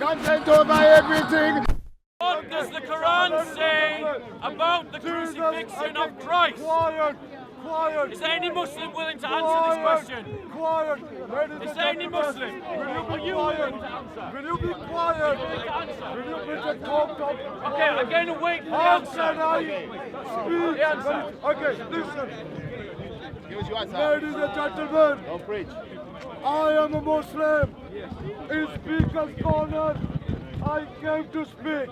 Content over everything. What does the Qur'an say about the crucifixion of Christ? Quiet. Is there any Muslim willing to answer this question? Quiet. Is there any Muslim? Are you willing to answer? Will you be quiet? Will you be talk? Okay, I'm going to wait for the How answer. can I speak? Okay, listen. Give us your answer. Ladies and gentlemen, Don't preach. I am a Muslim. In Speaker's Corner, I came to speak.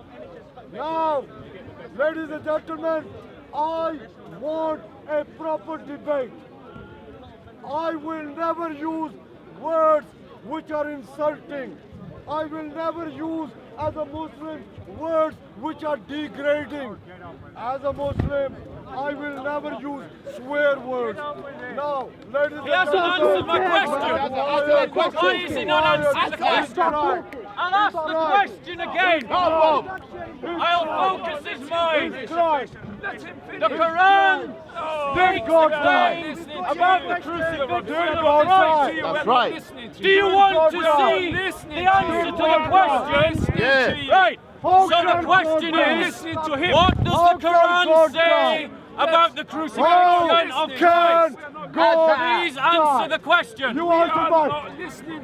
Now, ladies and gentlemen, I want a proper debate. I will never use words which are insulting. I will never use, as a Muslim, words which are degrading. As a Muslim, I will never use swear words. Now, ladies and He hasn't answered my Answer question. Why is he not answering the question? I'll ask the question again. I'll focus his mind. The Quran speaks about the crucifixion of Christ. That's right. Do you want to see the answer to the question? Yeah. Right. So the question is, what does the Quran say about the crucifixion of Christ? Please answer the question. You answer mine.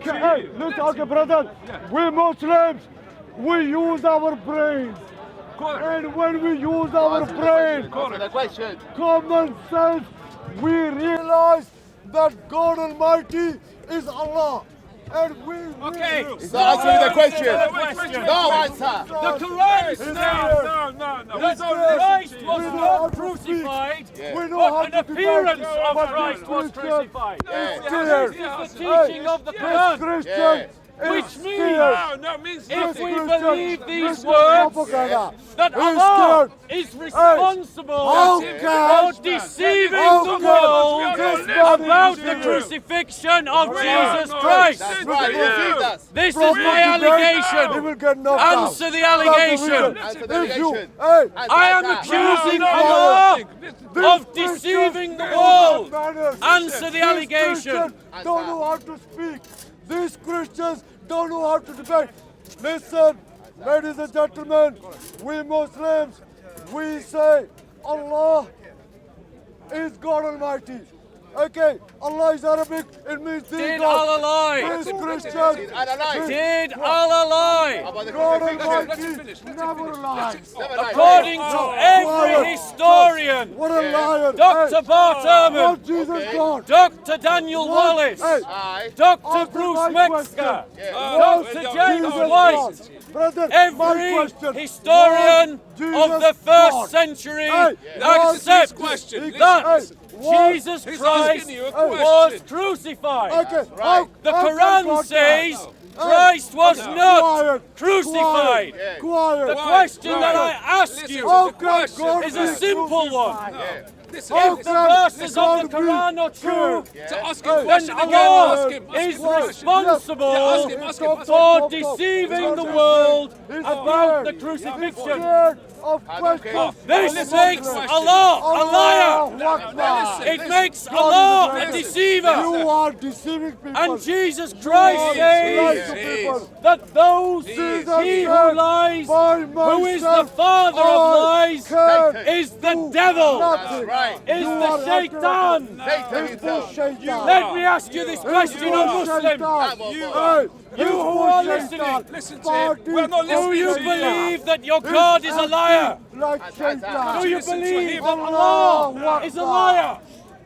Hey, listen, okay, brother. We Muslims, we use our brains. And when we use our brain, Answer the question. common sense, we realize that God Almighty is Allah. And we Okay. He's not answering the question. No answer. The Quran says that Christ was not crucified, We know but how an to appearance debate, of but Christ was Christian crucified. is This is the teaching of the Quran, Christian which is means if we Christian. believe these This is words, propaganda. that He's Allah scared. is responsible How for can- deceiving how the can world this God about deceive the you? crucifixion of Jesus Christ. That's right. You see us. This is Proper my debate, He allegation. will get knocked out. Answer the allegation. Answer the If you, allegation. hey, I am accusing no, Allah these of Christians deceiving the don't world. have manners. Answer the These allegation. Christians don't know how to speak. These Christians don't know how to debate. Listen, ladies and gentlemen, we Muslims, we say Allah is God Almighty. Okay, Allah is Arabic, it means the Did God. Allah lie? These Christians, Did Allah lie? About the God crucifixion. Almighty never lies. Never lied. According to every historian, What a liar. Dr. Hey, Bart Ehrman, what Jesus God? Dr. Daniel What? Wallace, Hey, Aye. Dr. answer Bruce my Metzger, question. Dr. James Jesus White, God. Brother, my every question. historian Jesus of the God. first century Hey, accepts question. that Hey, what? Jesus He's Christ asking you a was question. crucified. Okay, Right. The how can Quran God says die? Christ was not Quiet, crucified. Quiet. The question that I ask Listen you to How the can question. God is be a simple one. crucified? Listen, How If can the verses God of the be Quran are true, killed? to ask Hey, him then question again. Allah Ask him is question. responsible Yeah, ask him. for deceiving the world about the crucifixion. Scared of questions. This makes Allah a liar. It makes Allah a deceiver. You are deceiving people. And Jesus Christ says that those he who lies, who is the father of lies, is the devil, That's right. is the shaitan. Satan himself. Let me ask you this question, O Muslim. You who are listening, Listen to him. We're not do listening you to you. believe that your God is a liar? Like Shaitan. Do you Listen to believe him. that Allah is a liar?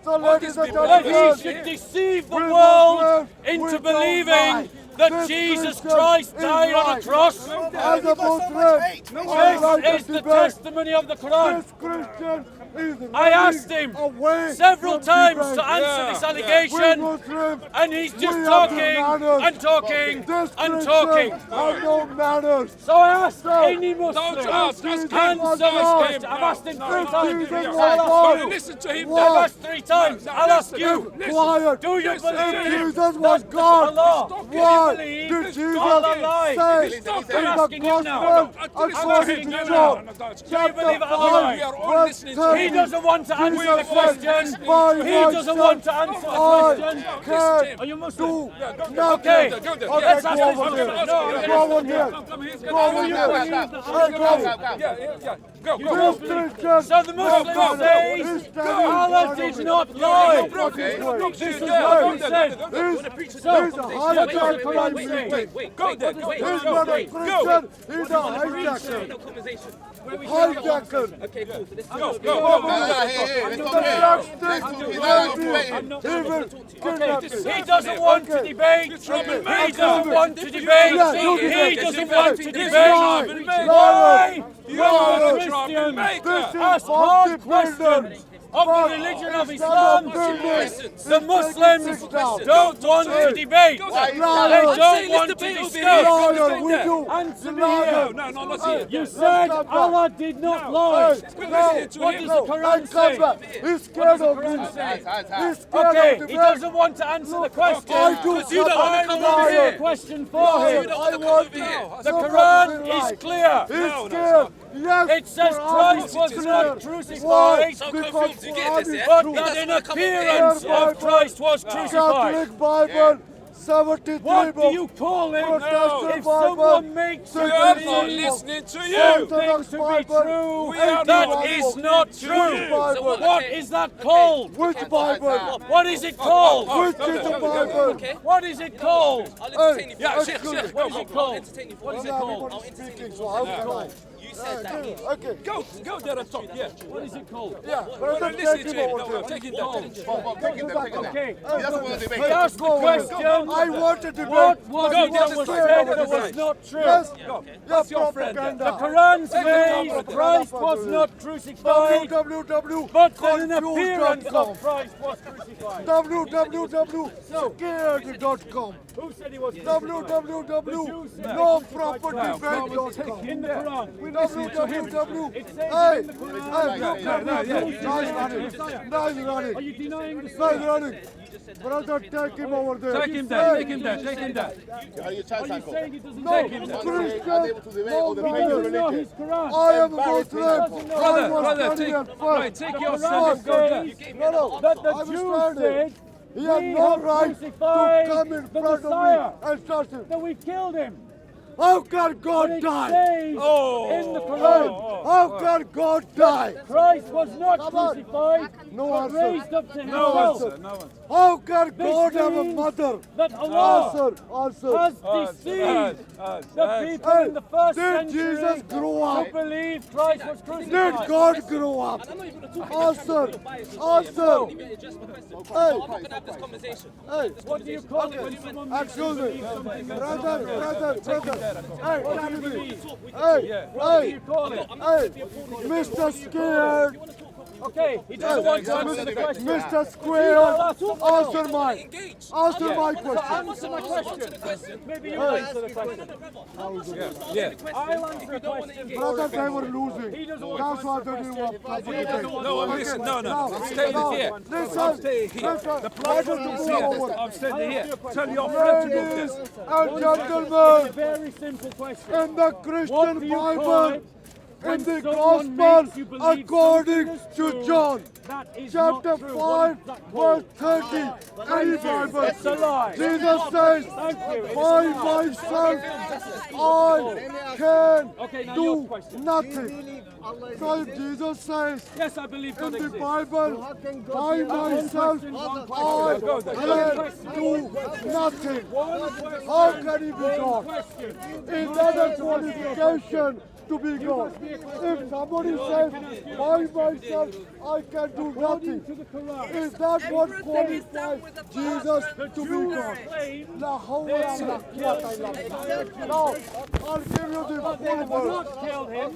So ladies and That gentlemen, he should deceive the we world Muslims, into we don't believing lie. that This Jesus Christian Christ is died on a right. cross? As a Muslim, This is the testimony of the Quran. This Christian is I asked him away several from times debate. to answer this We allegation, Muslims, and he's just we have talking no manners. and talking This and Christian talking. have no manners. So I asked any Don't Muslim, ask. Ask him. answer this Ask question. him. I've asked him 3 This times. Jesus I'll was ask God. you. Listen to him. I've asked 3 times. I'll ask you. Quiet. Do you If believe Jesus was that God, Allah? why Do you did believe Jesus Allah lied? say Stop in I'm the asking you now. Gospel I'm according asking to you John, now. Do you chapter believe Allah lied? 5, We are all verse listening to him. He doesn't want to answer the Jesus question. said, by He doesn't want to answer the I question. can Are you Muslim? do nothing. Okay, Okay, let's ask go this over there. question. No, Go over there. Go over you there. believe that Hey, Go. go. This Christian. So the Muslim says Allah did not lie. This is what he said. He's So, a what does the hijacker. Quran say? Go there. He's not a Christian. He's a hijacker. Hijacker. Okay, cool. So this is Go. Hey, It's okay. He doesn't want to debate. He doesn't want to debate. He doesn't want to debate. Why? When the Christians ask hard questions of the religion of Islam, the Muslims don't want to debate. They don't want to discuss. Answer me here. Not here. You said Allah did not lie. What does the Quran say? He's scared of me. He's scared Okay, of the he doesn't want to answer the question. I do. You don't want to answer the question for him. I want The Quran is clear. He's scared. Yes, It says Christ was not crucified, Because but that an appearance of Christ was crucified. Catholic Bible 73 What do book. you call it Protestant if Bible, someone makes you I'm not believe listening to you. something to be true We are that not is not true? Bible. What is that called? Which Bible? What is it called? Which is the Bible? What is it called? I'll entertain you. Yeah, Sheikh, excuse me. What is it called? Entertain you. What is it Well, called? everybody's speaking, so how can I? You said that he. Okay. Go there and talk. Yeah. What is it called? Yeah, brother, Listen take to him him. over No, there. take him down. Okay. He doesn't want to debate. Hey, Ask the go over there. question. I wanted to What was Go, it get that this was right. said Get that this was not true? Yes, That's your propaganda. The Quran says Christ was not crucified, www. but that an confused appearance dot com. of Christ was crucified. www.scared.com. Who said he was www.nopropertybed.com. in the Quran? www. It says Hey, in the Quran. nice running. Are you denying the Nice Sunnah? running. Brother, take him over there. Take him there. Take him there. Take him there. Are you saying it doesn't No, say Christian, it? no He doesn't know man. his Quran. I am a Muslim. Brother, I take was studying take at your first. son and go there. No, That the I was Jews studying. said He had we no have right to crucified come in the front Messiah, of me and touch him. that we killed him. How can But God it die? says in the Quran, How can God die? Christ was not Come on. crucified, No but answer. raised up to No himself. answer. No answer. How can God have a means mother? That Allah Answer. has deceived the people Hey, in the first did century Jesus grow up? to believe Christ was Did crucified. God grow up? Answer. Answer. Hey, I'm not gonna have this conversation. hey. What do you call it when someone makes you Excuse me. believe something that's Brother. Hey, What do you excuse me. believe? Hey, What do you call it? hey, Mr. Scared. Okay, he doesn't want to answer the question. Mr. Square, answer my Engage. question. Answer my question. Maybe you answer the question. Yeah. I'll answer the question. Brother, they were losing. He doesn't That's want why they didn't want to debate. No, listen. No. I'm staying here. Listen, I'm staying here. listen. The platform Let is us here. move forward. I'm standing here. Tell your friend to move Ladies this. and gentlemen, Very simple question. in the What Christian do you call Bible, it in when the someone Gospel, makes you believe according something is to true John, that is chapter not true? 5, What is that verse called? 30, any Bible, It's a lie. Jesus says, Thank you. by myself, I can Okay, now your do question. nothing. So Jesus says Yes, I believe in God the exists. Bible, by myself, I can do nothing. How can he be God? Question. Is that a qualification to be God? If somebody says, by myself, I can do According nothing, to the Quran, is that what qualifies Jesus to be God? claim La hawla wa la quwwata illa billah. Now, I'll give you the they full have verse. not killed him.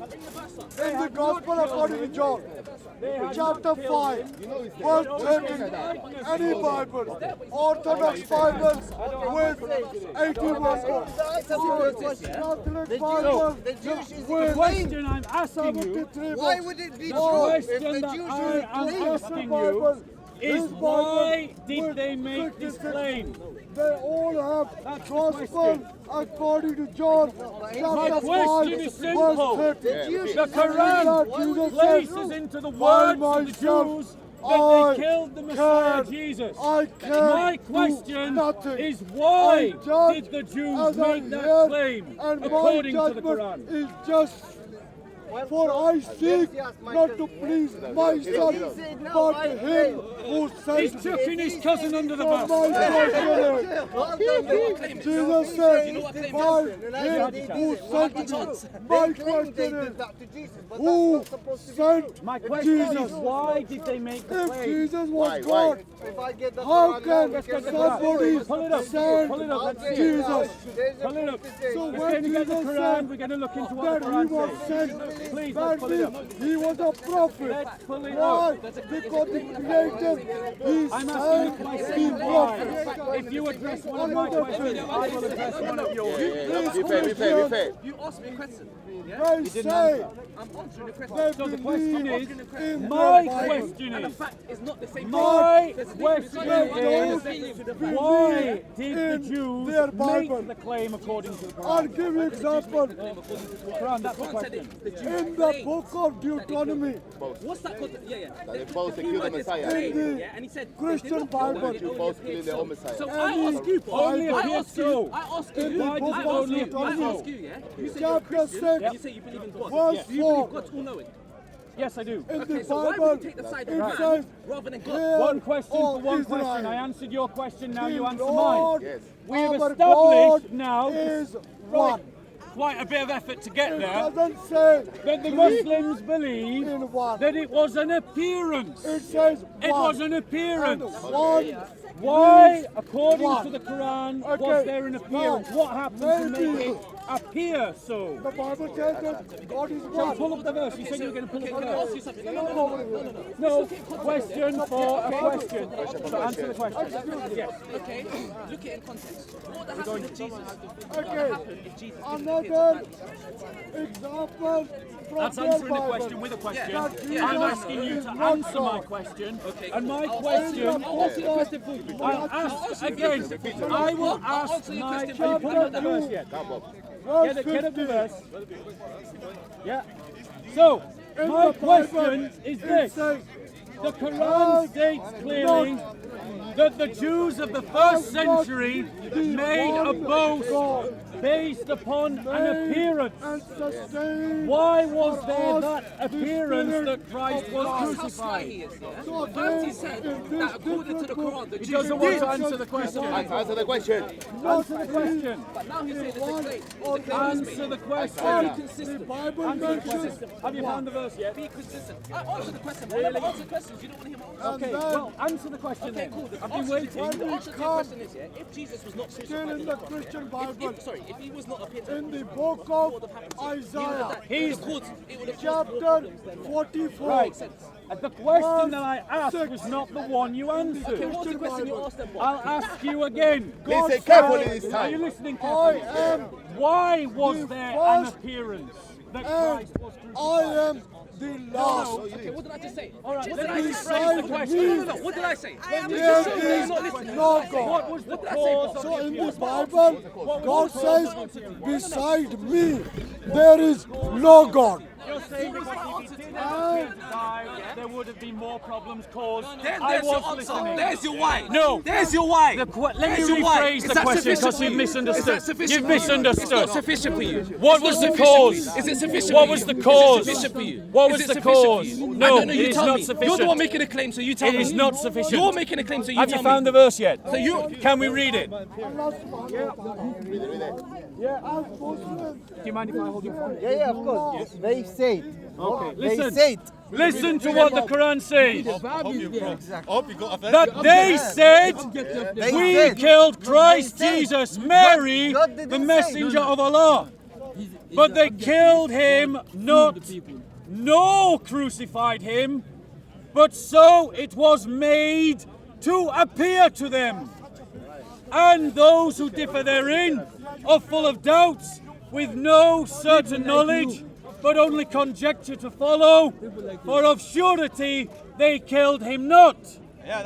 In the Gospel according to John, chapter 5, verse 30, any Bible, Orthodox Bibles with 80 verses, Catholic Bible The with question I'm asking you, 73 Why books. would it be the true if question the that Jews I would am claim? asking you, Bible is His why Bible did with they make this 66. claim? They all have That's the gospel question. according to John My chapter 5, question is simple. verse 30. The Quran Jesus places says, into the "By words of the myself, Jews that I they killed the Messiah can- Jesus. I can My do question nothing. is why I judge did the Jews as I make that hear, claim and according my to the judgment Quran? is just. For I seek not to please myself, but him who He's sent me. chucking his cousin under the For bus. my question is, Jesus said, by him who sent me. My question is, who sent My question is Jesus? why did they make the If claim? Jesus was God, how can somebody Pull it up. send Pull it up. Let's see it. Jesus? Pull it up. So We're when going to get the Jesus Quran. said We're going to look into what that the he Quran was says. sent, Please, let's that pull it up. means he was a prophet. Let's pull it Why? up. Because the Creator, he I'm asking sent the the question why. prophet. If you address one of my questions, I will address one of yours. These Be fair. You asked me a question. They say I'm answering the question. they So the question believe is, in my the Bible. question And the is, fact is not the same. my There's a question difference between is, the why did the in Jews their make Bible. the claim according to the I'll Quran? give you example. Quran, that's the question. In the book of Deuteronomy, What's that called? Yeah. They both killed the Messiah. in the Yeah, and he said Christian Bible, You both killed their own Messiah. So I ask you, Only Bible. appears so. I ask in you, the Why book does it of only I Deuteronomy, ask you, yeah. You say you're a chapter Christian, 6, and you say you believe in God. verse You 4. believe God's all knowing. Yes, I do. In Okay, the so why Bible, would you take the side of it man says, rather than God? "Hear, One question O for one Israel, question. I answered your question, now you the answer Lord, mine. Yes. We have our established God now is one." quite a bit of effort to get It there doesn't say that the three Muslims believe in one. that it was an appearance. It says It one. was an And appearance. one Why, means according one. to the Quran, was Okay, there an appearance? now, What happened to maybe- make it appear so? The Bible says that God is Shall we one. pull up the verse? You said you were going to pull up the Can I ask verse. you something? No. No, question for a question. So answer the question. Yes. Okay, look at it in context. What would have happened if Jesus? What would Okay. happen if Jesus was Another example from That's their answering the Bible. question with a question. That Jesus I'm asking you is to not answer my God. question. Okay. And my I'll question, answer your question for you. I'll ask again. I will ask answer your my question Have you for you. pulled up the verse yet? Verse Get up the 50. verse. Yeah. So, In my the question Bible, is it this. says, The Quran states clearly that the Jews of the first century made a boast based upon an appearance. and sustain. Why was for there us that the appearance Spirit that Christ of was God. That's how sly he crucified? is, yeah? So Fancy then, said in this that according to the different Quran, the book, He Jews doesn't want to Jesus answer the question. Answer the question. Answer the question. But now he's saying it's a claim. It's a Or claim he's Answer made. the Be question. consistent. The Bible Answer the mentions question. Have you found the verse yet? Be consistent. I answered the question. But I never answered questions. You don't want to hear my answer. Okay, then- well, answer the question Okay, then. cool. I've been waiting. The answer to your question is, yeah, if Jesus was not still crucified in on the cross, Christian yeah, Bible. if he was not appeared to In the cross, book what would of have happened to you? Isaiah, He's- It would have caused chapter more problems than 44. Right. The question that I asked Six. was not the one you Okay, answered. what was the question you asked them? I'll ask you again. Listen carefully this Are time. you listening I carefully? am Why was the there an first appearance that and Christ was I crucified? am the last. Okay, what did I just say? All right, What let did me I rephrase say? the question. No. What did I say? There is no God. What was the What did I say, cause Bob? of So the in the appearance? Bible, God says, beside me, there is no God. You're saying because if he didn't appear to die, there would have been more problems caused. Then I there's your was answer. listening. There's your why. No. There's your why. Let me There's your why. rephrase Is the that question sufficient because for you've you? misunderstood. Is that sufficient You've for you? misunderstood. It's not sufficient for you. What was the cause? Is it sufficient What for was you? the Is it cause? sufficient for you? What Is was it the sufficient for cause? you? No, I don't know, it you is tell not me. sufficient. You're the one making a claim, so you tell It me. is not sufficient. You're making a claim, so you Have tell you me. found the verse yet? So you Can we read it? Allah subhanahu wa ta'ala. As Muslims, Do you mind if I hold your phone? Yeah, of course. They said. Okay, They listen. said. Listen to what the Quran says. Exactly. That they said, They we said. killed Christ They said. Jesus, Mary, God didn't the say. messenger of Allah. But they killed him not. No, crucified him. But so it was made to appear to them. And those who differ therein are full of doubts, with no certain knowledge, but only conjecture to follow. For of surety they killed him not.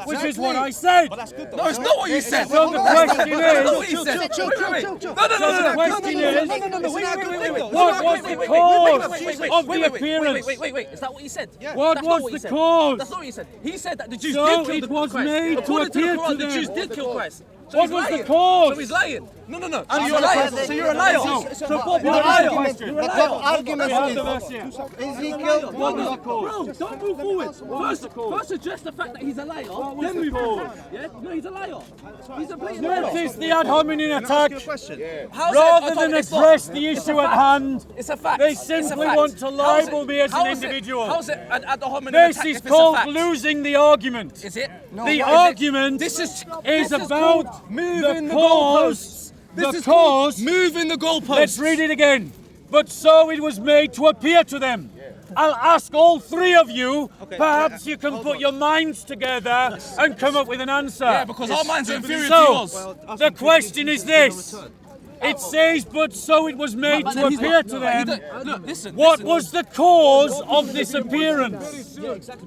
which is what I said. But that's good though. No, it's not what you said. So the question That's not what is, you said. so Wait. the question is, what was the cause of the appearance? Wait. Is that what he said? What That's not was he the said. cause? That's not what he said. He said that the Jews So did kill it the was Christ. made to According to the appear to Quran, the them. Jews did kill Christ. So What he's was the lying. cause? So he's lying. No. So So you're a liar. So you're a liar. So Bob, Your you're a liar. argument, You're a but liar. your argument Controversial. is he killed? What was the cause? Bro, don't move forward. First address the fact that he's a liar. Then move forward. Yeah? No, he's a liar. He's a blatant liar. Notice the ad hominem attack. How's Rather that? than It's not. address the It's a issue at fact. hand, It's a fact. they It's a simply fact. want to How's libel it- me as an how's it- individual. How's it at the hominem This attack is if it's a called fact? losing the argument. Is it? The argument is about moving the the cause. The cause. moving the goalposts. Let's read it again. But so it was made to appear to them. I'll ask all three of you. Perhaps you can put your minds together and come up with an answer. Yeah, because our minds are inferior to So, yours. the question is this. It says, but so it was made to appear to them. Look, listen. What was the cause of this appearance?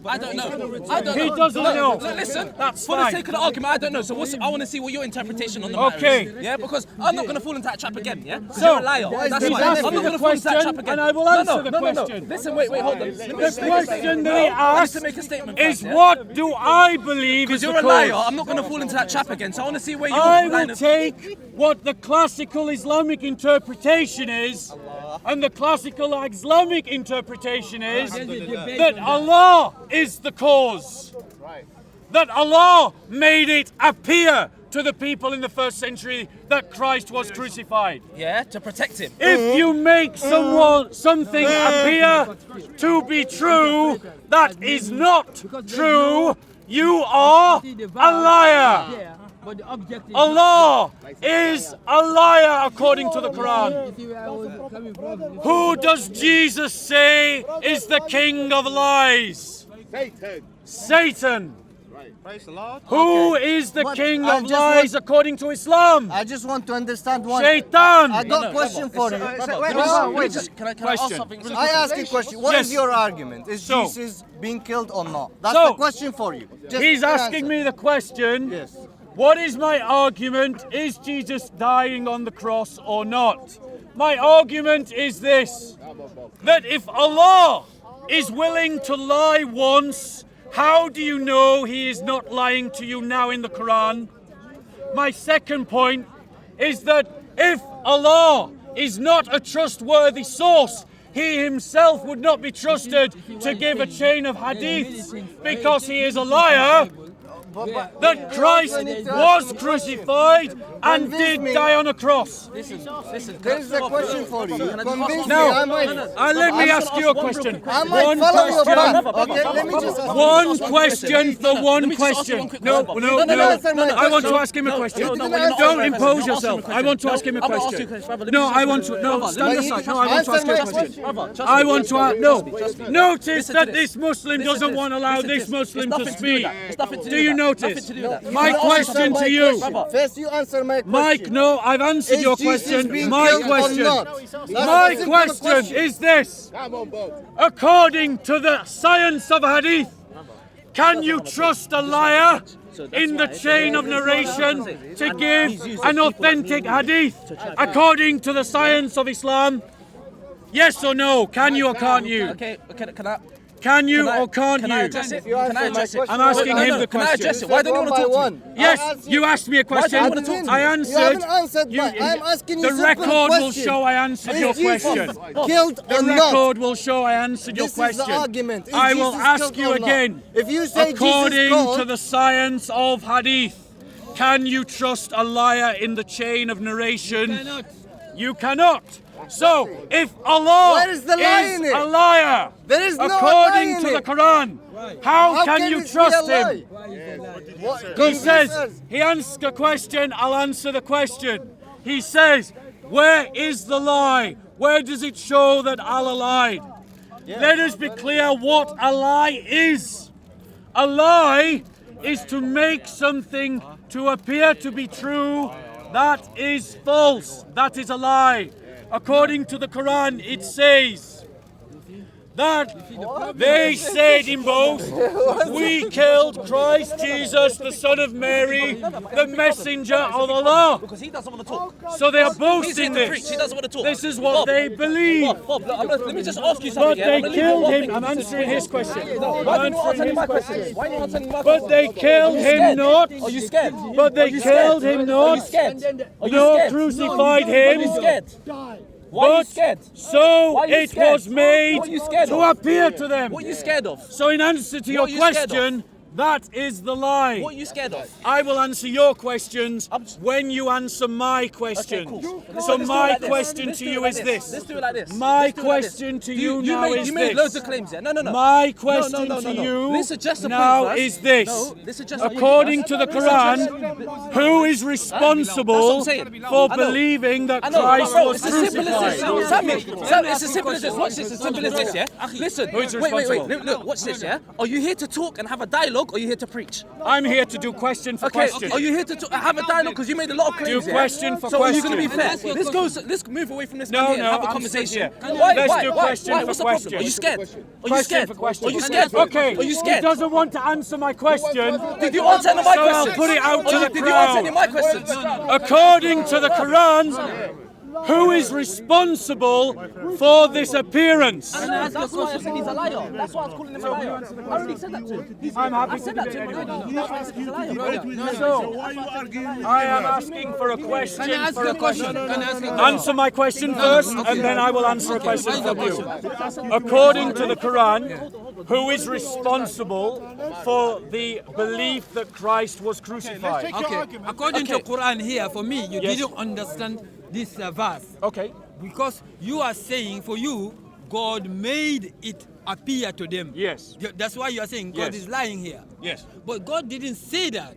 I don't know. I don't He know. doesn't Look, know. look, listen. That's for fine. the sake of the argument, I don't know. So I want to see what your interpretation on the matter Okay. is. Yeah, because I'm not going to fall into that trap again. Yeah. So, You're a liar. That's he's why. asking I'm not the going to fall into that question, trap again. and I will answer the question. Listen, wait, hold on. The question that he asked make a statement is, first, yeah? what do I believe is Because the you're a cause? liar. I'm not going to fall into that trap again. So I want to see where you're I line will of- take what the classical Islamic interpretation is, and the classical Islamic interpretation is that Allah is the cause. That Allah made it appear to the people in the first century that Christ was crucified. Yeah, to protect him. If you make something appear to be true that is not true, you are a liar. Allah is a liar according to the Quran. Who does Jesus say is the king of lies? Satan. Praise the Lord. Who is the But king I of just lies according to Islam? I just want to understand one. Shaitan. I got a question for you. Wait. Can I ask Question. something really I quick? ask you a question. What is Yes. your argument? Is So- Jesus being killed or not? That's So- the question for you. Just He's an asking answer. me the question. Yes. What is my argument? Is Jesus dying on the cross or not? My argument is this, that if Allah is willing to lie once, how do you know he is not lying to you now in the Quran? My second point is that if Allah is not a trustworthy source, he himself would not be trusted to give a chain of hadiths because he is a liar. That Christ was crucified and did die on a cross. Listen. There is a question for you. Convince me. No, I'm ready. let me ask you a question. I might One follow your path. question. Okay, let me just ask One question for one Let me just ask you question. one quick No, question. no, No, no. answer my I want to question. ask him a question. no, Don't no, impose no, yourself. no, I want to ask him a I'm gonna ask question. you a question. Brother, let No, me just I ask want you to. a No, question. stand Let me aside. just No, I want to ask answer you a my question. question. I want to ask. No. Notice Listen to that this. this Muslim Listen to doesn't this. want to allow Listen to this this. Muslim It's to nothing to do with speak. that. It's nothing to Do do you with that. notice? Nothing to do with that. My You question answer my to you. question. First, you answer my question. Mike, no, I've answered Is your Jesus question. being My killed or question. not? That's My a simple question is this. According to the science of hadith, can you trust a liar in the chain of narration to give an authentic hadith according to the science of Islam? Yes or no? Can you or can't you? Okay, can I? Can you or can't Can I you? address it? You Can answer I my address it? question. I'm asking him the Can I address question. it? Why don't you One want to by talk one. to me? Yes, you asked me a question. Why do you wanna talk to me? I You answered. haven't answered my. I'm asking you The simple record will question. show I answered your Is Jesus question. killed The or not? record will show I answered your This is question. the argument. Is I will Jesus ask killed you or not? again. If you say According Jesus killed, to the science of hadith, can you trust a liar in the chain of narration? You cannot. So, if Allah Where is the lie in it? a liar, There is no lie according in to the it. Quran, how can you this be trust a him? lie? What- He convince says, us. he asks a question, I'll answer the question. He says, where is the lie? Where does it show that Allah lied? Let us be clear what a lie is. A lie is to make something to appear to be true that is false. That is a lie. According to the Quran, it says, that they said in both, we killed Christ Jesus, the Son of Mary, the messenger of Allah. Because he doesn't want to talk. So they are He's here boasting to preach. this. He doesn't want to talk. This is what they believe. Bob, let me just ask you But something. they yeah? killed him. I'm answering his question. Why I'm do you not answer answering my his question? question. Why do you not answer my question? But they killed him not. Are you scared? But they killed him Are you not. scared? Are you No, scared? crucified Are you him. scared? Why are you But scared? so Why are you it scared? was made What are you scared to of? appear to them. What are you scared of? So in answer to your What are you scared of? question, that is the lie. What are you scared of? I will answer your questions I'm- when you answer my Okay, questions. cool. So Let's do it my like this. question Let's to do it you like is this. this. Let's do it like this. My Let's do it like this. question to you now is You made this. loads of claims here. No. My question to you This is just a now point first. is this. No, this is just a point According first. to the This is Qur'an, just- who is responsible saying. for I know. believing that I know, Christ bro, was it's as simple as this. crucified? Sammy, it's as simple as this. Watch this, as simple as this, yeah? Listen, Who is wait, responsible? look, watch this, yeah? Are you here to talk and have a dialogue, or are you here to preach? I'm here to do question for Okay, question. are you here to have a dialogue? Because you made a lot of claims, Do yeah? question for So are you going to be question. fair? Let's move away from this No, man here no, and have a I'm conversation. serious. Why? Let's Why? do Why? question Why? for What's the problem? question. Are you scared? Are you Question scared? for question. Are you scared? Okay, Are you he scared? doesn't want to answer my question. Did you answer any of my So I'll questions? put it out to the Did you answer any crowd. of my questions? According to the Quran, who is responsible for this appearance? That's why I said he's a liar. That's why I was calling him a liar. I already said that to him. I'm happy I to said do that to him already. That's why I said he's a liar. So, I am asking for a question for a question. Answer my question first, and then I will answer a question from you. According to the Quran, who is responsible for the belief that Christ was crucified? Okay. According to Quran here, for me, you Yes. didn't understand this verse. Okay. Because you are saying, for you, God made it appear to them. Yes. That's why you are saying God Yes. is lying here. Yes. But God didn't say that.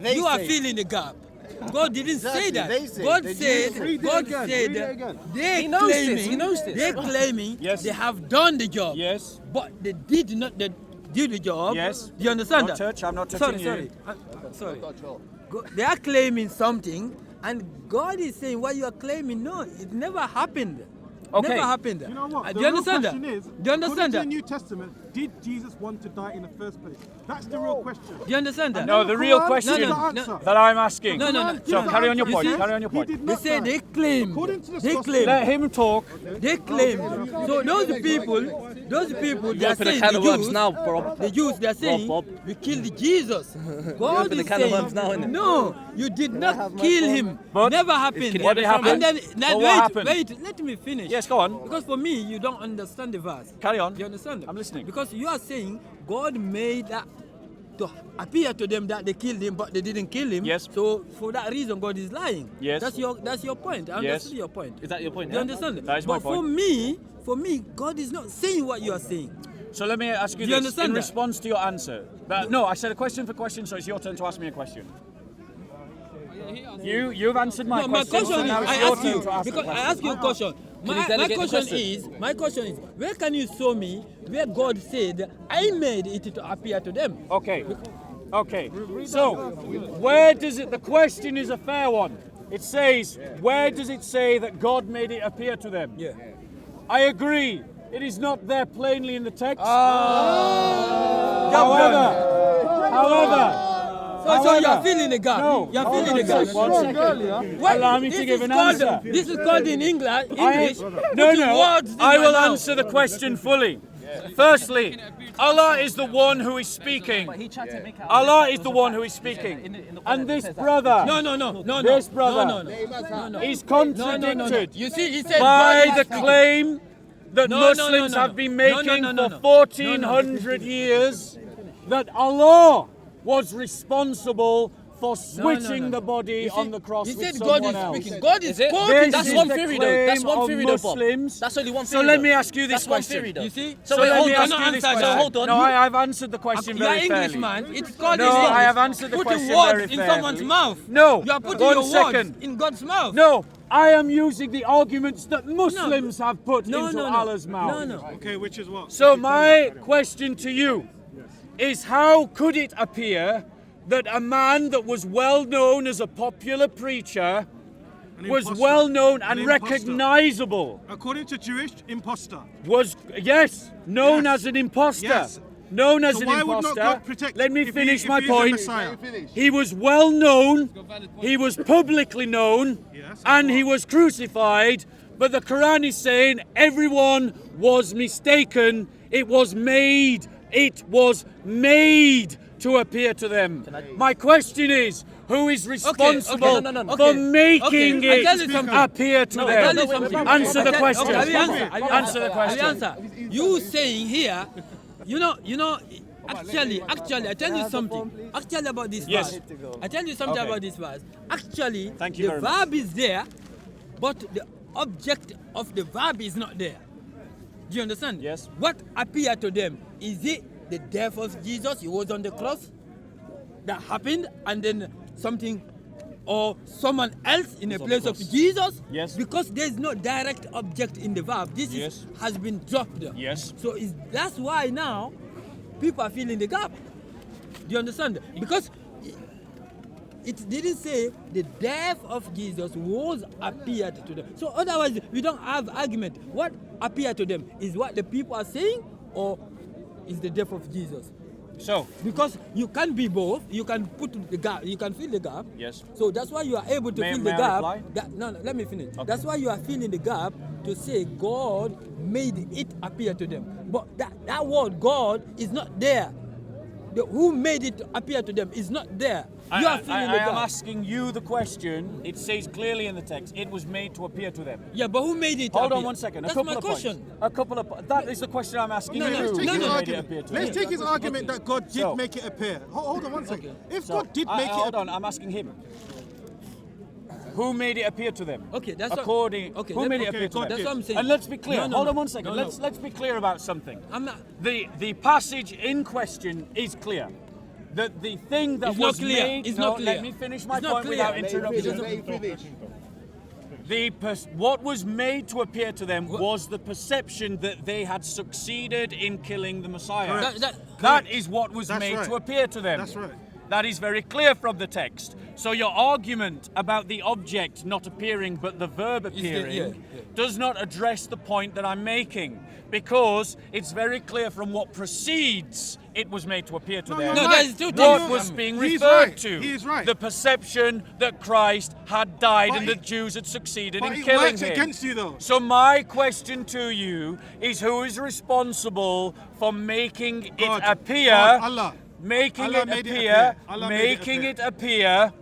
They You are say. filling the gap. God didn't say Exactly, that. they say. God They said, do. Read it God again, said, read it again. they He knows this, claiming, he knows this. they're claiming Yes. they have done the job. Yes. But they did not do the job. Yes. Do you understand Don't that? touch, I'm not touching sorry, you. Sorry. They are claiming something, and God is saying what you are claiming. No, it never happened. Okay. Never happened. You know what? Do you understand that? The real question is, Do you understand according to that? the New Testament, did Jesus want to die in the first place? That's the real question. Do you understand that? No, the real Quran question gives the no, answer. that I'm asking. No. So carry on your You point. see? Carry on your He point. did They not say die. they claim. According to this They gospel- claim. Let him talk. They claim. So those people, they are Open a saying can the of worms Jews, now, bro. the Jews, they are saying Bob. we killed Jesus. God open a is can of saying worms now, innit? no, you did not kill him. But- Never happened. What happened? And then Well, what happened? wait, let me finish. Yes, go on. Because for me, you don't understand the verse. Carry on. You understand? I'm listening. Because you are saying God made that to appear to them that they killed him, but they didn't kill him. Yes. So for that reason, God is lying. Yes. That's your point. I Yes. understood your point. Is that your point? Do you understand? That is my but point. for me, God is not saying what you are saying. So let me ask you Do you this understand in that? response to your answer. No, I said a question for question, so it's your turn to ask me a question. You've answered my No, my question, so question is, now it's I your ask turn you to ask because a question. I ask you a question. you My delegate the question is, where can you show me where God said I made it to appear to them? Okay. Okay. So, where does it? The question is a fair one. It says, where does it say that God made it appear to them? Yeah. I agree. It is not there plainly in the text. Ah. However, So you are filling the gap. No. You are Hold filling the on, gap. one second. What? Allow me This to give is an called- answer. This is called in English. No, putting no. words in I my will mouth. answer the question fully. Firstly, Allah is the one who is speaking. He tried to make out. Allah is the one who is speaking. And this brother, No. This brother No. is contradicted You see, he said by God the is speaking. claim that No, Muslims no. have been No, making no. for 1400 years that Allah was responsible for switching the body You see, on the cross he with said someone God is else. speaking. God is Is it? quoting. This That's is one the theory though. That's claim one of theory though, Bob. Muslims. That's only one So theory. let though. me ask you this That's one question. theory though. You see? So So wait, let hold me on. ask you this answer. question. Hold on. No, I've answered the question You are very English, fairly. man. It's called No, in English. I have answered the Putting question words very in fairly. someone's mouth. No, You are putting one your second. words in God's mouth. No, I am using the arguments that Muslims have put No, into no. Allah's mouth. No. Okay, which is what? So my question to you is, how could it appear that a man that was well known as a popular preacher was imposter. well known An and imposter. recognizable. According to Jewish, imposter. Was, yes, known Yes. as an imposter. Yes. Known as So an why would not imposter. God protect Let me if he- finish if my he is the point. Messiah? He was well known, he was publicly known, Yes, and he was crucified. But the Quran is saying everyone was mistaken. It was made to appear to them. My question is, who is responsible for making I tell you it something. appear to I them? tell you something. Answer the Okay, question. I will answer. Answer the I will question. answer. You saying here, you know, actually, I tell you something. Actually about this Yes. verse. I tell you something Okay. about this verse. Actually, Thank you the very much. verb is there, but the object of the verb is not there. Do you understand? Yes. What appeared to them? Is it the death of Jesus? He was on the cross. That happened, and then something or someone else in the place of Jesus? Yes. Because there is no direct object in the verb. This Yes. has been dropped. Yes. So that's why now people are filling the gap. Do you understand? Because it didn't say the death of Jesus was appeared to them. So otherwise, we don't have argument. What appeared to them is what the people are saying, or is the death of Jesus? So, Because you can be both. You can put the gap. You can fill the gap. yes. So that's why you are able to May- fill may the I gap. reply? No, let me finish. Okay. That's why you are filling the gap to say God made it appear to them. But that word God is not there. Who made it appear to them is not there. You are filling the I am gap. asking you the question. It says clearly in the text, it was made to appear to them. Yeah, but who made it Hold appear? on one second. That's a couple my of question. points. A couple of. That is the question I'm asking No, you. no, Let's Who take his made it argument. appear to Let's them? take his argument that God did So- make it appear. Hold on one second. If So, God did make hold it on. I'm asking him. Who made it appear to them? Okay, that's what- according. okay, who let made me- it appear to God them? That's what I'm saying. And let's be clear. No, no, Hold no. on one second. No, no. Let's be clear about something. I'm not. The passage in question is clear. The thing that It's not was clear. made. It's no, not clear. let me finish my It's not point clear. without Let Let him interruption. finish, let him finish. What was made to appear to them was the perception that they had succeeded in killing the Messiah. Correct. That Correct. is what was That's made right. to appear to them. That's right. That is very clear from the text. So your argument about the object not appearing but the verb appearing yeah. does not address the point that I'm making, because it's very clear from what precedes it was made to appear to No, them. you're No, right. there's two What things. was being He's referred right. to? He is right. The perception that Christ had died But and the it- Jews had succeeded but in it killing works him. against you, though. So my question to you is, who is responsible for making it God. appear? God, Allah. Making Allah it made it appear, appear. Allah made it making appear. it appear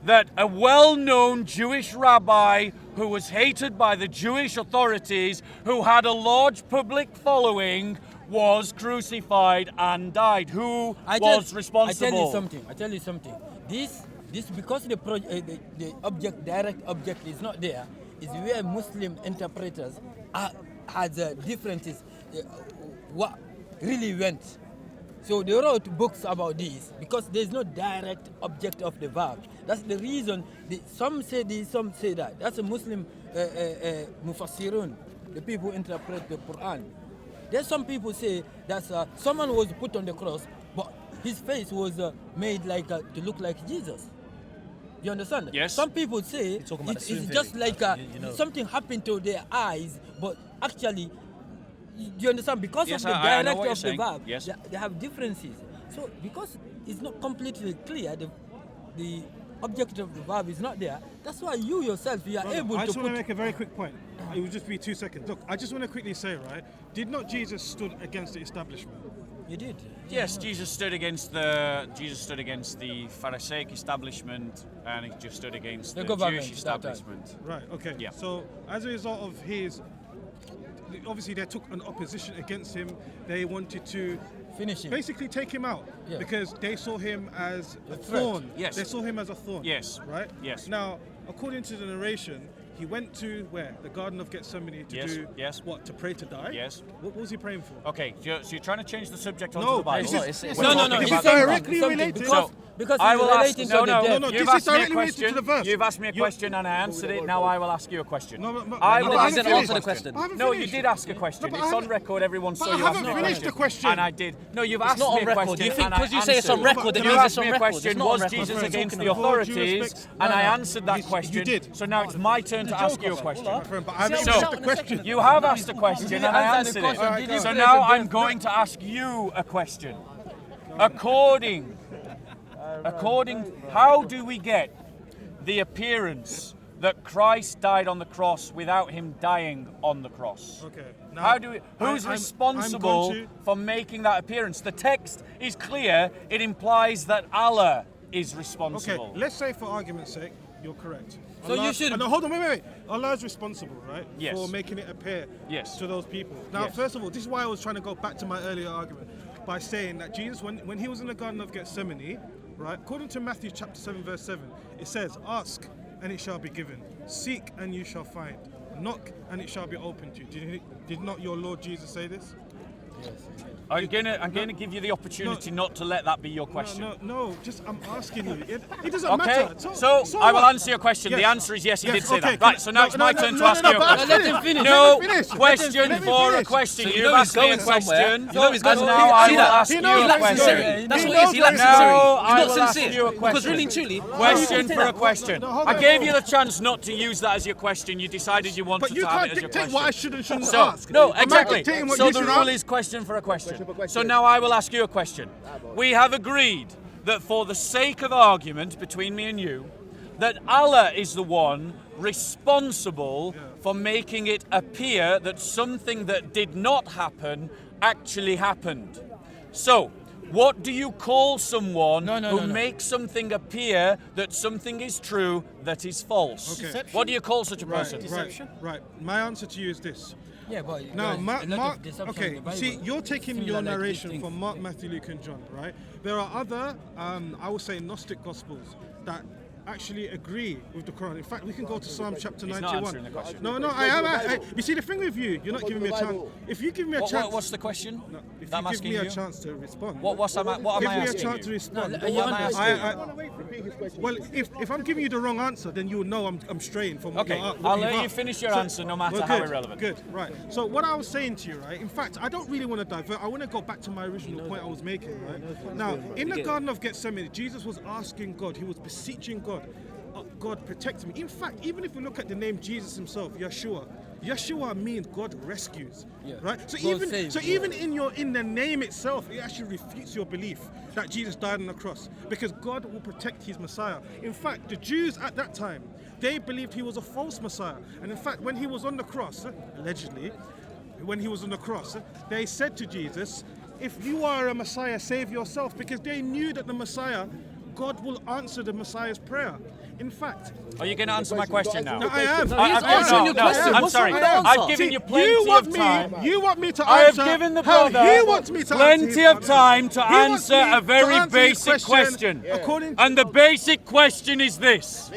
that a well-known Jewish rabbi who was hated by the Jewish authorities, who had a large public following, was crucified and died. Who was responsible? I tell you something. This because the direct object is not there, is where Muslim interpreters has differences. What really went. So they wrote books about this because there's no direct object of the verb. That's the reason. Some say this, some say that. That's a Muslim mufassirun, the people who interpret the Qur'an. There's some people say that someone was put on the cross, but his face was made like to look like Jesus. You understand? Yes. Some people say it's just like something happened to their eyes, but actually. Do you understand? Because Yes, of the I know direct what you're of the saying. verb, Yes. they have differences. So because it's not completely clear, the object of the verb is not there. That's why you yourself you are able I to just want to put. make a very quick point. It will just be 2 seconds. Look, I just want to quickly say, right? Did not Jesus stood against the establishment? You did. Yes, Jesus stood against the Pharisaic establishment, and he just stood against The the government Jewish that time. establishment. Right. Okay. Yeah. So as a result of his, obviously they took an opposition against him. They wanted to Finish him. basically take him out Yeah. because they saw him as a threat. thorn. Yes. They saw him as a thorn. Yes. Right? Yes. Now, according to the narration, he went to where? The Garden of Gethsemane to do what? To pray to die? Yes. What was he praying for? Okay, so you're trying to change the subject onto No, the Bible. it's No. It's It's directly something, related. because I it's will ask. relating to the death. No, You've this asked is me a directly related question. to the verse. You've asked me a question and I answered it. Now I will ask you a question. No, but I no, will but I ask haven't you a finished. the question. I haven't No, you finished. did ask a question. No, but It's I on haven't- record. Everyone but saw I you ask haven't me a finished question. the question. And I did. No, you've asked not me on a record. question. Do you think and I because you say it's on answered it. record, that You means asked it's on me a record? question. It's not on Was record. Jesus That's what against I'm the talking about. authorities? And I answered that question. You did. So now it's my turn to ask you a question. My friend, but I haven't So, finished the question. You have asked a question and I answer the answered question. it. Did you So pray now to I'm death? going to ask you a question. According, how do we get the appearance that Christ died on the cross without him dying on the cross? Okay. How do we, who's I'm responsible going to- for making that appearance? The text is clear. It implies that Allah is Okay, responsible. let's say for argument's sake, you're correct. So you should- No, hold on, wait. Allah is responsible, right? Yes. For making it appear Yes. to those people. Now, Yes. first of all, this is why I was trying to go back to my earlier argument by saying that Jesus, when he was in the Garden of Gethsemane, right, according to Matthew chapter 7, verse 7, it says, "Ask and it shall be given. Seek and you shall find. Knock and it shall be opened to you." Did not your Lord Jesus say this? I'm gonna give you the opportunity not to let that be your question. No, just I'm asking you. It doesn't Okay, matter. so I will what? answer your question. The Yes. answer is yes, he Yes, did say okay, that. Right, so now it's my turn to ask you a but question. Let him finish. No Let me finish. question Let me for a finish. question. So you You've know he's asked me a going somewhere. question. You know he's going and somewhere. now I See will that? ask He you knows a lacks question. sincerity. That's He what it is. knows He lacks lacks sincerity. No, He's I not will ask sincere. you a Because question. really and truly, Question for a question. No, hold I on. gave you the chance not to use that as your question. You decided you wanted But you to have can't it as your dictate question. what I should and shouldn't So, ask. no, Am I exactly. dictating what So you the should rule ask? is question for a question. So now I will ask you a question. We have agreed that for the sake of argument between me and you, that Allah is the one responsible for making it appear that something that did not happen actually happened. So, what do you call someone who makes something appear that something is true that is false? Okay. What do you call such a person? Right. My answer to you is this. Yeah, but Now, guys, Mark, a lot of deception in okay, the Bible. see, you're taking Similar your like these narration things. from Mark, Matthew, Luke, and John, right? There are other, I would say, Gnostic Gospels that actually agree with the Quran. In fact, we can go to Psalm chapter He's 91. not answering the question. No, I am. You see, the thing with you, you're not giving me a chance. If you give me a chance, What's the question? no, if that I'm you give asking me a you? chance to respond, What am I give me a asking chance you? to respond. No, you're not Well, if I'm giving you the wrong answer, then you will know I'm straying from Okay, what I'll you've let you asked. finish your answer no matter well, how good, irrelevant. Good, right. So what I was saying to you, right, in fact, I don't really want to divert. I want to go back to my original point I was making, right? Now, in the Garden of Gethsemane, Jesus was asking God, he was beseeching God, God, protect me. In fact, even if we look at the name Jesus himself, Yeshua means God rescues, right? So even in the name itself, it actually refutes your belief that Jesus died on the cross, because God will protect his Messiah. In fact, the Jews at that time, they believed he was a false Messiah, and in fact, when he was on the cross, allegedly, when he was on the cross, they said to Jesus, "If you are a Messiah, save yourself," because they knew that the Messiah, God will answer the Messiah's prayer. In fact, Are you going to answer my question now? no, I am. No, he's answering your question. I'm What's sorry. wrong with the answer? I've given you You plenty want of me? time. You want me to I have answer? given the how brother he wants me to plenty answer of time to He wants answer me a to very answer his basic question. According to And the basic question is this: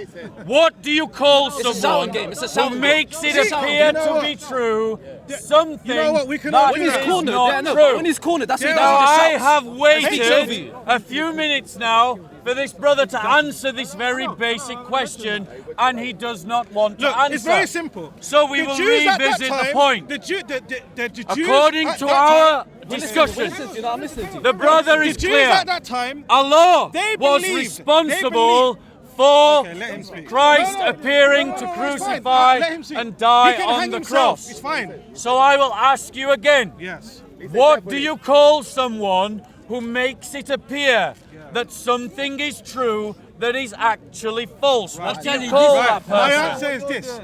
what do you call a someone sound game. It's a who sound game. makes it See, appear you know to what? be true something You know what? We can- that when When he's is cornered, not yeah, no, true? but when he's cornered, that's what he Yeah. Now does. He I just have shouts. waited a few minutes now for this brother to answer this very basic question, and he does not want to Look, answer. it's very simple. So we The will Jews at that revisit the time- point. The Jews According at to that our time- discussion, I'm listening to you. the brother the is Jews clear. at that time, Allah They was believed- responsible for Okay, let him speak. Christ No, no, appearing no, to it's fine. crucify Let him speak. and die He can on hang the himself. cross. It's fine. So I will ask you again. Yes. What do you call someone who makes it appear that something is true that is actually false? What do you call that My person? answer is this.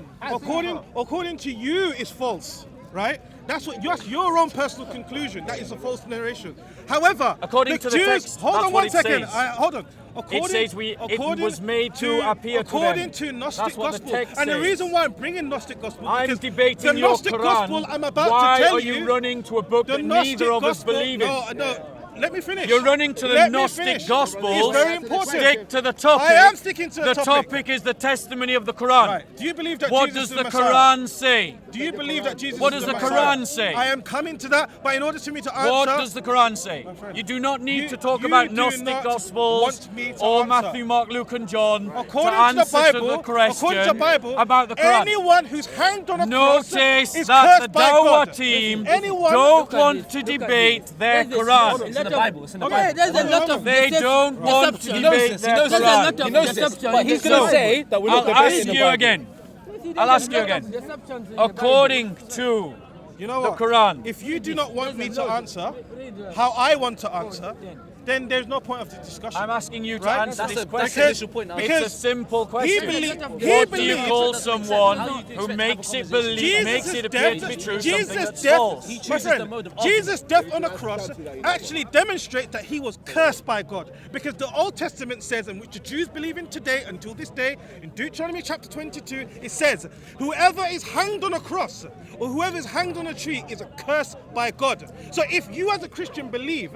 According to you, it's false, right? That's your own personal conclusion. That is a false narration. However, According to the Jews, text, hold that's on what one it second. says. Hold on. It says it was made to appear to them. According to Gnostic That's what the Gospel, text and the says. reason why I'm bringing Gnostic Gospel I'm because debating the your Gnostic Quran. Gospel I'm about Why to tell are you you running to a book the that Gnostic neither of us Gospel, believe in? No, Let me finish. You're running to the Let me Gnostic finish. Gospels. It's very important. Stick to the topic. I am sticking to the topic. topic. The topic is the testimony of the Quran. Right. Do you believe that What Jesus does is the Messiah? Quran say? Do you believe that Jesus What is does the Messiah? Quran say? I am coming to that, but in order for me to answer... What does the Quran say? friend, You do not need you- to talk you about do Gnostic not Gospels want me to or answer. Matthew, Mark, Luke, and John According to to the answer Bible, to the question according to the Bible, about the Quran. anyone who's hanged on a cross Notice is that the cursed by Dawah God. team Anyone don't want to debate their Quran. It's in the Bible. It's in the Yeah, Bible. there's a lot of They don't want to deception. debate their There's a Quran. lot of He knows this, deception. but he's So, going to say that we're not I'll debating ask the you Bible. again. I'll ask you again. According to You know the what? Quran. If you do not want me to answer how I want to answer, then there's no point of the discussion. I'm asking you to Right? answer That's this the question. initial point now. It's a Because simple question. he What do you believes- call someone who makes it believe, makes it appear to be true, something that's false? My chooses friend, the mode of Jesus' death on the cross actually demonstrates that he was cursed by God, because the Old Testament says, and which the Jews believe in today until this day, in Deuteronomy chapter 22, it says, "Whoever is hanged on a cross or whoever is hanged on a tree is cursed by God." So if you as a Christian believe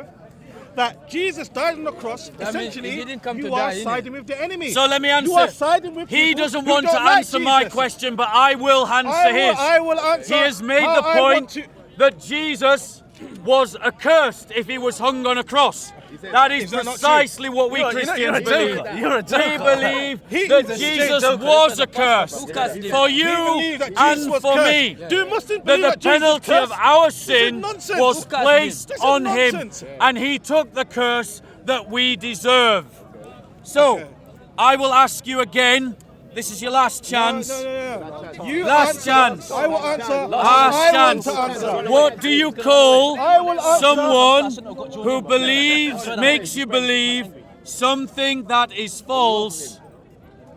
that Jesus died on the cross, means essentially he didn't come you to are die, innit? siding with the enemy. So let me answer. You are siding with He people doesn't who want to don't like answer my Jesus. question, but I will answer his. I will answer. He has made how the I want point to- that Jesus was accursed if he was hung on a cross. That is Is that not precisely what we You're a Christians joker. believe. You're a We joker. believe He that is a Jesus joker. was accursed cursed him? for He you believed that Jesus and was for cursed. me. Do Muslims That believe the that Jesus penalty cursed? of our This is sin nonsense. was Who cursed placed him? This is on him, nonsense. and he took the curse that we deserve. So, I will ask you again. This is your last chance. No. You Last answer. chance. I will answer. Last I chance. want to answer. What do you call I will answer. someone who believes, makes you believe something that is false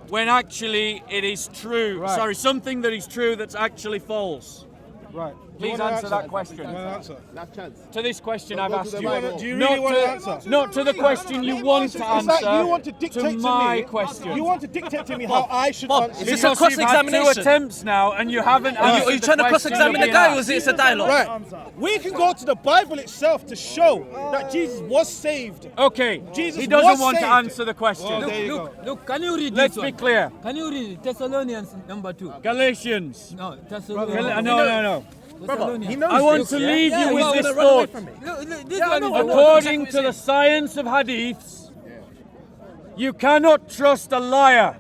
when actually it is true? Right. Sorry, something that is true that's actually false. Right. Please answer that question. You want to answer? Last chance. To this question I've asked the you. Bible. Do you Not really want to to- answer? Not to the question you want to It's answer. like you want to dictate to my me. question. You want to dictate to me how I should answer. is this Because a you've had two cross-examination? attempts now and you haven't answered Are you the trying to question cross-examine you're the being guy, asked. or is it a dialogue? Right. We can go to the Bible itself to show that Jesus was saved. Okay, Jesus he doesn't was want to saved. answer the question. Oh, there you go. Look, can you read Let's this be one? clear. Can you read Thessalonians number 2? Galatians. No, No, Thessalonians. no. Thessalonians. I want to leave you with this run away thought. from me. Look, this one is According to the science of hadiths, you cannot trust a liar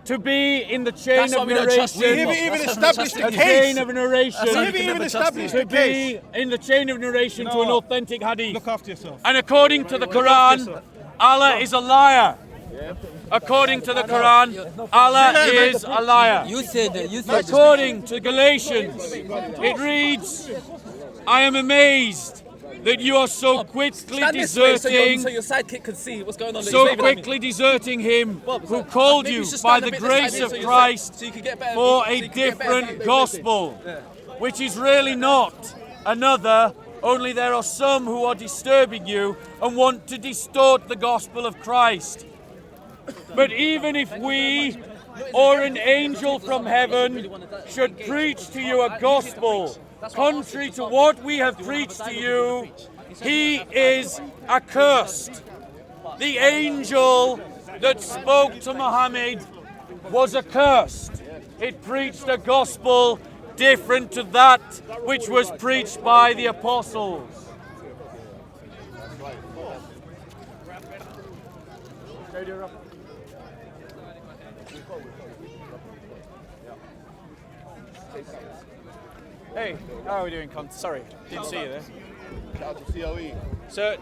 to be in the chain That's why of we don't trust We you. narration. haven't even That's established not the A trusting. case. chain of narration. We how you haven't can even never trust established To the case. be in the chain of narration to No. an authentic hadith. Look after yourself. And according to the Look after Quran, yourself. Allah is a liar. According to the Quran, Allah is a liar. You said that. According to Galatians, it reads, I am amazed that you are so quickly Stand this way so deserting, your sidekick can see what's going on. so quickly deserting him who called maybe you you should by stand a the bit grace aside of so you Christ so you can get better for so a you can get better different gospel, which is really not another, only there are some who are disturbing you and want to distort the gospel of Christ. But even if we or an angel from heaven should preach to you a gospel contrary to what we have preached to you, he is accursed. The angel that spoke to Muhammad was accursed. It preached a gospel different to that which was preached by the apostles. Hey, how are we doing? Sorry, didn't see you there. Shout out to COE. So,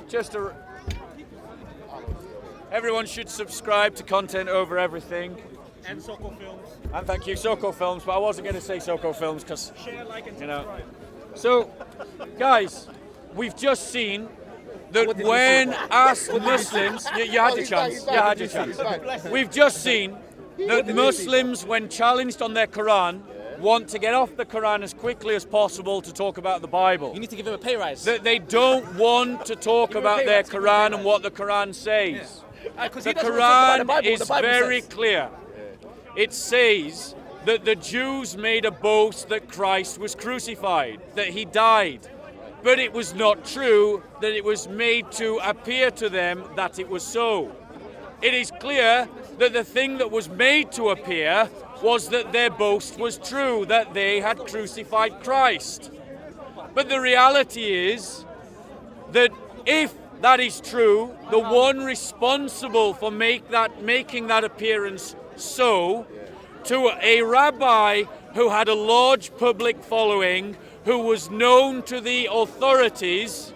everyone should subscribe to Content Over Everything. And Soko Films. And thank you, Soko Films, but I wasn't going to say Soko Films because, you know. So, guys, we've just seen that when asked Muslims, you had your chance, you had your chance. We've just seen that Muslims, when challenged on their Quran, want to get off the Quran as quickly as possible to talk about the Bible. You need to give him a pay rise. That they don't want to talk about their Quran and what the Quran says. The Quran is very clear. It says that the Jews made a boast that Christ was crucified, that he died. but it was not true that it was made to appear to them that it was so. It is clear that the thing that was made to appear was that their boast was true, that they had crucified Christ. But the reality is that if that is true, the one responsible for making that appearance so, to a rabbi who had a large public following, who was known to the authorities,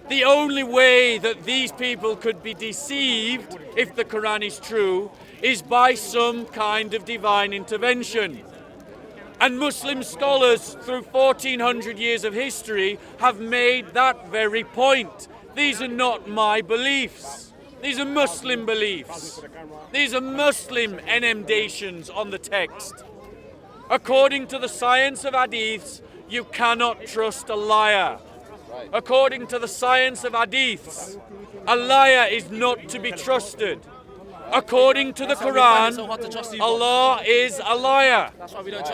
the only way that these people could be deceived, if the Quran is true, is by some kind of divine intervention. And Muslim scholars through 1400 years of history have made that very point. These are not my beliefs. These are Muslim beliefs. These are Muslim emendations on the text. According to the science of hadiths, you cannot trust a liar. According to the science of hadiths, a liar is not to be trusted. According to the Quran, Allah is a liar.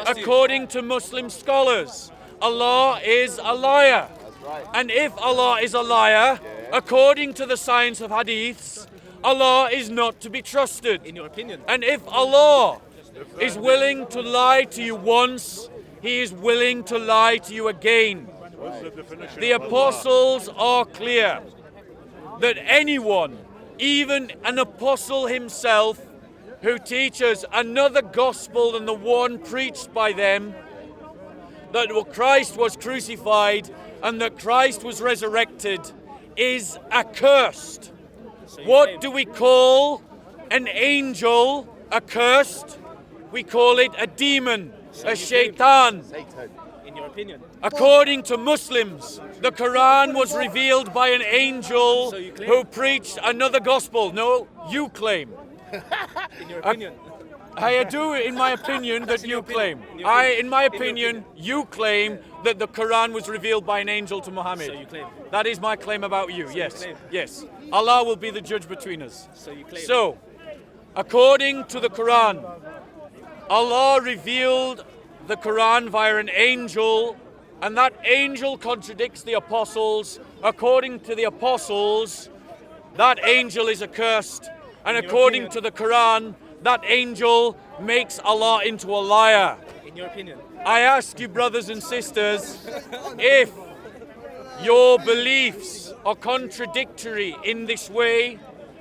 According to Muslim scholars, Allah is a liar. And if Allah is a liar, according to the science of hadiths, Allah is not to be trusted. In your opinion. And if Allah is willing to lie to you once, He is willing to lie to you again. The apostles are clear that anyone, even an apostle himself, who teaches another gospel than the one preached by them, that Christ was crucified and that Christ was resurrected, is accursed. What do we call an angel accursed? We call it a demon, a shaitan. In your opinion. According to Muslims, the Quran was revealed by an angel who preached another gospel. No, you claim. In your opinion. I do, in my opinion, that you claim. In my opinion, you claim that the Quran was revealed by an angel to Muhammad. So you claim. That is my claim about you. So yes, you claim. yes. Allah will be the judge between us. So you claim. So, according to the Quran, Allah revealed the Quran via an angel, and that angel contradicts the apostles. According to the apostles, that angel is accursed, and according to the Quran, that angel makes Allah into a liar. In your opinion. I ask you, brothers and sisters, if your beliefs are contradictory in this way,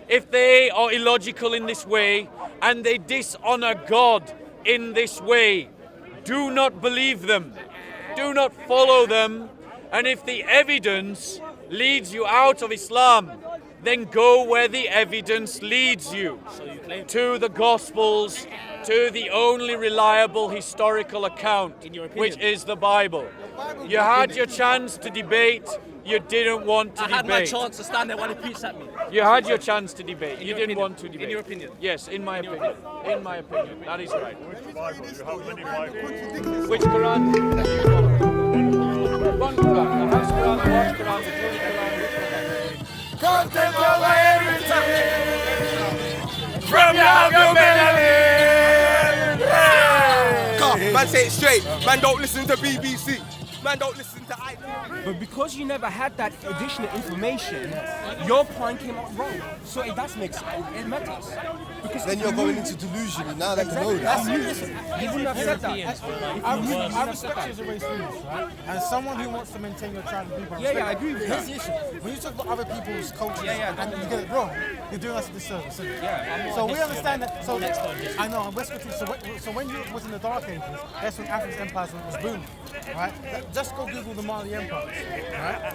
if they are illogical in this way, and they dishonor God in this way, do not believe them. Do not follow them. And if the evidence leads you out of Islam, then go where the evidence leads you. So you claim. To the Gospels, to the only reliable historical account, In your opinion. which is the Bible. You had your chance to debate, you didn't want to I debate. had my chance to stand there while he preached at me. You had your chance to debate, you your didn't opinion. want to debate. In your opinion. Yes, in my opinion. In my opinion, that is right. Bible, you have many Bibles. Which Quran do you follow? One Quran, the House Quran, the Watch Quran, the Jewish Quran, which Quran? Come take away everything from your humanity. Man, say it straight. Man, don't listen to BBC. Man, don't listen to I. But because you never had that additional information, your point came out wrong. So it does make sense. It matters. Because Then you're going into delusion now that you know that's that. you. Listen, you wouldn't have said that. I respect you as a race leader, right? And someone who wants to maintain your tribe and people. Yeah, I agree with that. When you talk about other people's cultures and you get it wrong, you're doing us a disservice. So we understand that. So I know, I'm West Coast. So when you was in the Dark Ages, that's when African empires was booming, right? Just go Google the Mali empires, right?